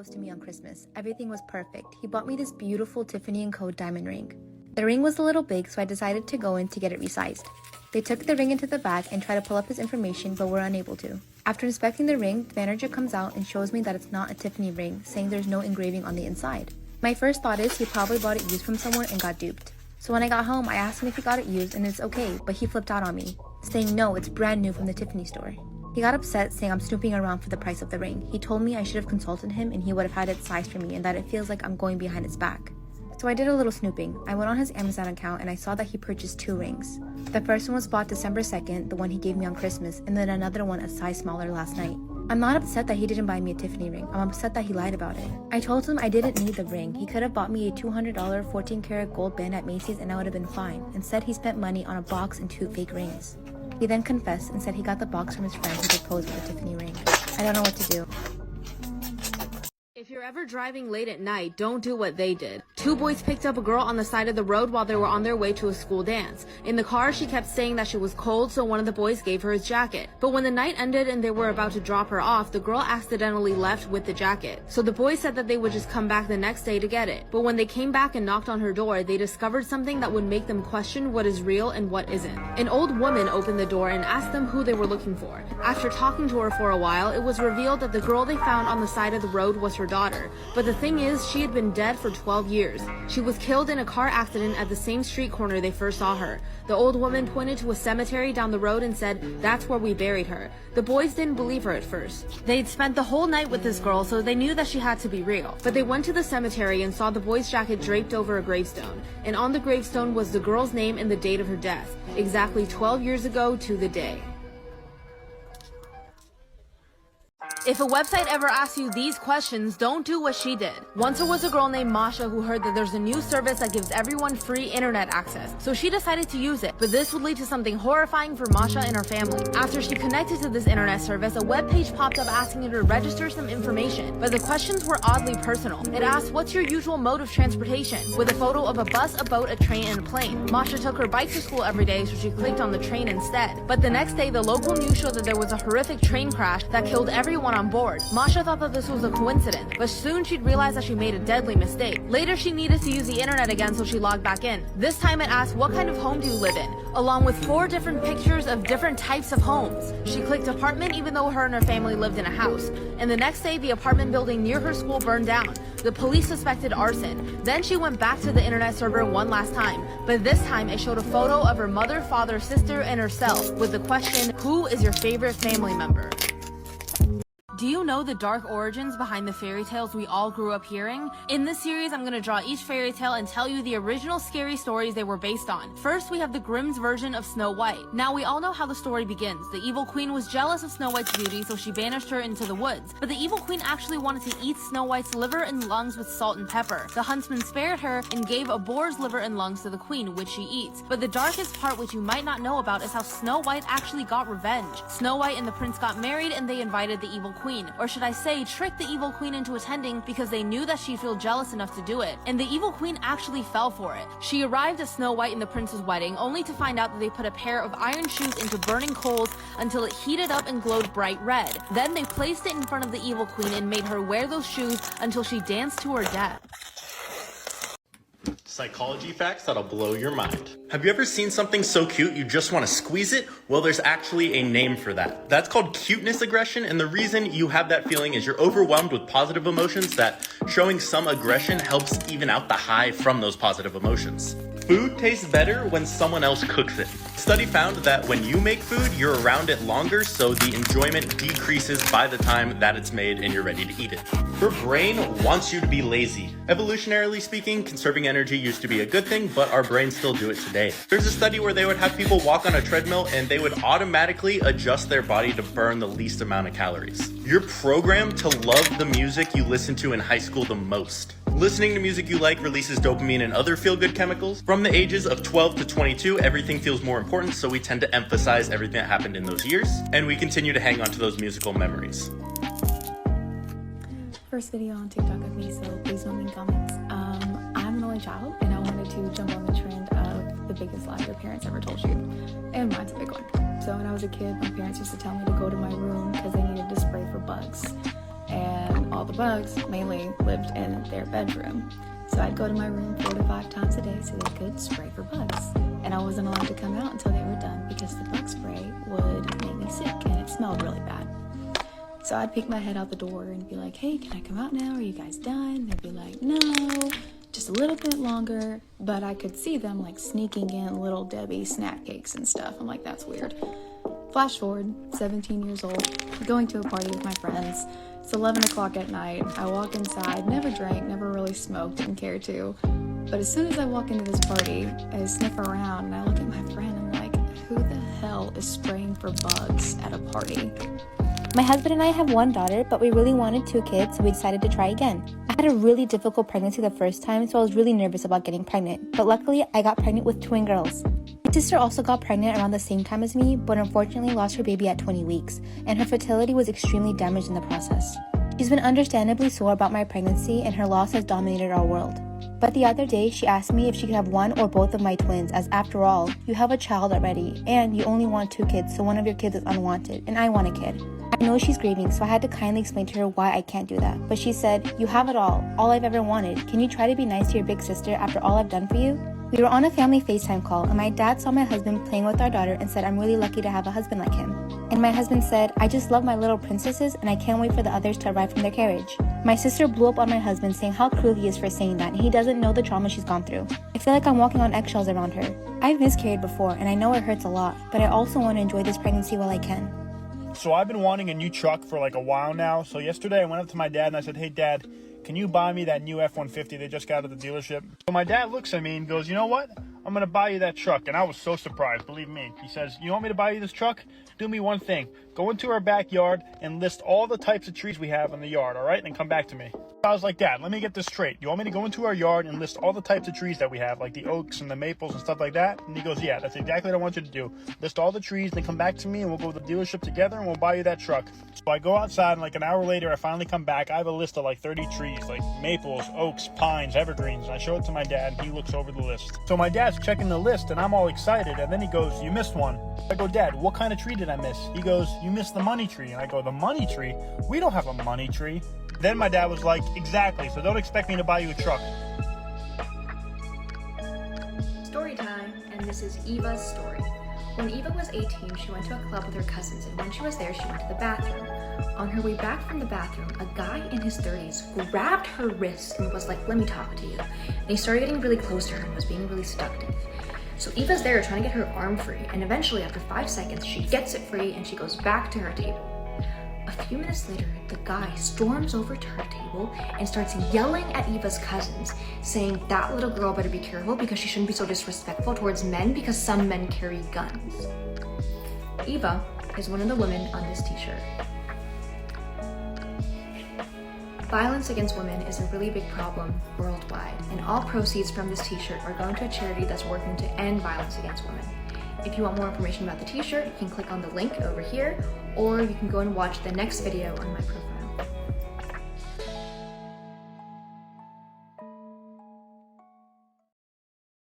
proposed to me on Christmas. Everything was perfect. He bought me this beautiful Tiffany & Co. diamond ring. The ring was a little big, so I decided to go in to get it resized. They took the ring into the bag and tried to pull up his information, but were unable to. After inspecting the ring, the manager comes out and shows me that it's not a Tiffany ring, saying there's no engraving on the inside. My first thought is he probably bought it used from somewhere and got duped. So when I got home, I asked him if he got it used and it's okay, but he flipped out on me, saying no, it's brand new from the Tiffany store. He got upset, saying I'm snooping around for the price of the ring. He told me I should have consulted him and he would have had it sized for me and that it feels like I'm going behind his back. So I did a little snooping. I went on his Amazon account and I saw that he purchased 2 rings. The first one was bought December 2nd, the one he gave me on Christmas, and then another one a size smaller last night. I'm not upset that he didn't buy me a Tiffany ring. I'm upset that he lied about it. I told him I didn't need the ring. He could have bought me a $200 14 karat gold band at Macy's and I would have been fine. Instead, he spent money on a box and 2 fake rings. He then confessed and said he got the box from his friend who proposed with a Tiffany ring. I don't know what to do. If you're ever driving late at night, don't do what they did. 2 boys picked up a girl on the side of the road while they were on their way to a school dance. In the car, she kept saying that she was cold, so one of the boys gave her his jacket. But when the night ended and they were about to drop her off, the girl accidentally left with the jacket. So the boys said that they would just come back the next day to get it. But when they came back and knocked on her door, they discovered something that would make them question what is real and what isn't. An old woman opened the door and asked them who they were looking for. After talking to her for a while, it was revealed that the girl they found on the side of the road was her daughter. But the thing is, she had been dead for 12 years. She was killed in a car accident at the same street corner they first saw her. The old woman pointed to a cemetery down the road and said, "That's where we buried her." The boys didn't believe her at first. They'd spent the whole night with this girl, so they knew that she had to be real. But they went to the cemetery and saw the boy's jacket draped over a gravestone. And on the gravestone was the girl's name and the date of her death, exactly 12 years ago to the day. If a website ever asks you these questions, don't do what she did. Once there was a girl named Masha who heard that there's a new service that gives everyone free internet access. So she decided to use it, but this would lead to something horrifying for Masha and her family. After she connected to this internet service, a web page popped up asking her to register some information, but the questions were oddly personal. It asked, what's your usual mode of transportation? With a photo of a bus, a boat, a train, and a plane. Masha took her bike to school every day, so she clicked on the train instead. But the next day, the local news showed that there was a horrific train crash that killed everyone on board. Masha thought that this was a coincidence, but soon she'd realized that she made a deadly mistake. Later, she needed to use the internet again, so she logged back in. This time it asked, what kind of home do you live in? Along with 4 different pictures of different types of homes. She clicked apartment even though her and her family lived in a house. And the next day, the apartment building near her school burned down. The police suspected arson. Then she went back to the internet server one last time, but this time it showed a photo of her mother, father, sister, and herself with the question, who is your favorite family member? Do you know the dark origins behind the fairy tales we all grew up hearing? In this series, I'm going to draw each fairy tale and tell you the original scary stories they were based on. First, we have the Grimm's version of Snow White. Now, we all know how the story begins. The evil queen was jealous of Snow White's beauty, so she banished her into the woods. But the evil queen actually wanted to eat Snow White's liver and lungs with salt and pepper. The huntsman spared her and gave a boar's liver and lungs to the queen, which she eats. But the darkest part, which you might not know about, is how Snow White actually got revenge. Snow White and the prince got married and they invited the evil queen. Or should I say, tricked the evil queen into attending because they knew that she'd feel jealous enough to do it. And the evil queen actually fell for it. She arrived at Snow White and the prince's wedding, only to find out that they put a pair of iron shoes into burning coals until it heated up and glowed bright red. Then they placed it in front of the evil queen and made her wear those shoes until she danced to her death. Psychology facts that'll blow your mind. Have you ever seen something so cute you just want to squeeze it? Well, there's actually a name for that. That's called cuteness aggression, and the reason you have that feeling is you're overwhelmed with positive emotions that showing some aggression helps even out the high from those positive emotions. Food tastes better when someone else cooks it. Study found that when you make food, you're around it longer, so the enjoyment decreases by the time that it's made and you're ready to eat it. Your brain wants you to be lazy. Evolutionarily speaking, conserving energy used to be a good thing, but our brains still do it today. There's a study where they would have people walk on a treadmill and they would automatically adjust their body to burn the least amount of calories. You're programmed to love the music you listened to in high school the most. Listening to music you like releases dopamine and other feel-good chemicals. From the ages of 12 to 22, everything feels more important, so we tend to emphasize everything that happened in those years, and we continue to hang on to those musical memories. First video on TikTok of me, so please don't leave comments. I'm an only child, and I wanted to jump on the trend of the biggest lie your parents ever told you, and mine's a big one. So when I was a kid, my parents used to tell me to go to my room because they needed to spray for bugs. and all the bugs mainly lived in their bedroom. So I'd go to my room 4 to 5 times a day so they could spray for bugs. And I wasn't allowed to come out until they were done because the bug spray would make me sick and it smelled really bad. So I'd peek my head out the door and be like, hey, can I come out now? Are you guys done? They'd be like, no, just a little bit longer. But I could see them like sneaking in Little Debbie snack cakes and stuff. I'm like, that's weird. Flash forward, 17 years old, going to a party with my friends. It's 11 o'clock at night. I walk inside, never drank, never really smoked, didn't care to. But as soon as I walk into this party, I sniff around and I look at my friend and I'm like, who the hell is spraying for bugs at a party? My husband and I have one daughter, but we really wanted 2 kids, so we decided to try again. I had a really difficult pregnancy the first time, so I was really nervous about getting pregnant. But luckily, I got pregnant with twin girls. My sister also got pregnant around the same time as me, but unfortunately lost her baby at 20 weeks, and her fertility was extremely damaged in the process. She's been understandably sore about my pregnancy, and her loss has dominated our world. But the other day, she asked me if she could have one or both of my twins, as after all, you have a child already, and you only want 2 kids, so one of your kids is unwanted, and I want a kid. I know she's grieving, so I had to kindly explain to her why I can't do that. But she said, you have it all I've ever wanted. Can you try to be nice to your big sister after all I've done for you? We were on a family FaceTime call, and my dad saw my husband playing with our daughter and said I'm really lucky to have a husband like him. And my husband said, I just love my little princesses and I can't wait for the others to arrive from their carriage. My sister blew up on my husband saying how cruel he is for saying that and he doesn't know the trauma she's gone through. I feel like I'm walking on eggshells around her. I've miscarried before and I know it hurts a lot, but I also want to enjoy this pregnancy while I can. So I've been wanting a new truck for like a while now. So yesterday I went up to my dad and I said, hey Dad, can you buy me that new F-150 they just got at the dealership? So my dad looks at me and goes, you know what? I'm going to buy you that truck. And I was so surprised, believe me. He says, you want me to buy you this truck? Do me one thing. Go into our backyard and list all the types of trees we have in the yard, all right? And then come back to me. I was like, Dad, let me get this straight. You want me to go into our yard and list all the types of trees that we have, like the oaks and the maples and stuff like that? And he goes, yeah, that's exactly what I want you to do. List all the trees, then come back to me and we'll go to the dealership together and we'll buy you that truck. So I go outside and like an hour later, I finally come back. I have a list of like 30 trees, like maples, oaks, pines, evergreens. And I show it to my dad and he looks over the list. So my dad's checking the list and I'm all excited. And then he goes, you missed one. I go, Dad, what kind of tree did I miss? He goes, you missed the money tree. And I go, the money tree? We don't have a money tree. Then my dad was like, exactly, so don't expect me to buy you a truck. Story time, and this is Eva's story. When Eva was 18, she went to a club with her cousins, and when she was there, she went to the bathroom. On her way back from the bathroom, a guy in his 30s grabbed her wrist and was like, let me talk to you. And he started getting really close to her and was being really seductive. So Eva's there trying to get her arm free, and eventually after 5 seconds, she gets it free and she goes back to her table. A few minutes later, the guy storms over to her table and starts yelling at Eva's cousins, saying that little girl better be careful because she shouldn't be so disrespectful towards men because some men carry guns. Eva is one of the women on this t-shirt. Violence against women is a really big problem worldwide, and all proceeds from this t-shirt are going to a charity that's working to end violence against women. If you want more information about the t-shirt, you can click on the link over here, or you can go and watch the next video on my profile.